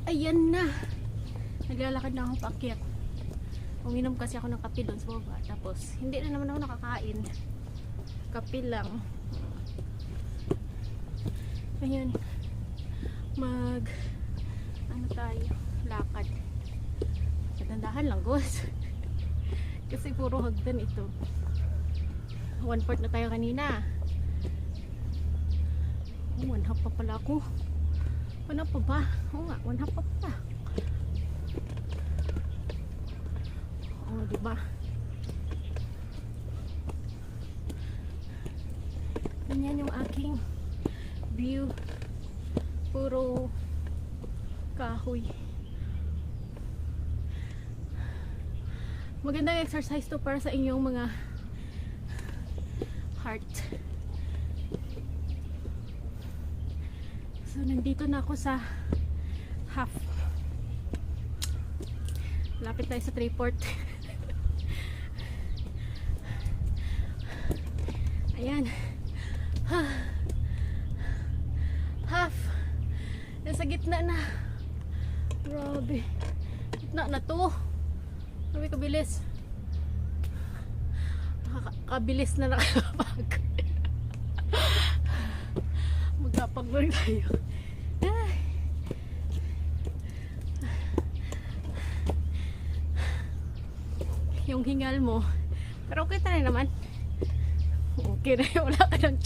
Ayan na. Naglalakad na ako paakyat. Uminom kasi ako ng kape doon sa baba. Tapos, hindi na naman ako nakakain. Kape lang. Ngayon, ano tayo? Lakad. Katandahan lang, guys. Kasi puro hagdan ito. 1/4 na tayo kanina. 1/2 pa pala ako. 1/2 pa ba? Oo nga, 1/2 pa pala. Oo, diba? Ganyan yung aking view. Puro kahoy. Magandang exercise to para sa inyong mga heart. So, nandito na ako sa half. Lapit tayo sa 3/4. Ayan. Half. Nasa gitna na. Grabe. Gitna na to. Grabe kabilis. Kabilis na nakakapag. Magkapag-work tayo. Ay. Yung hingal mo. Pero okay na naman. Okay na. Wala ka ng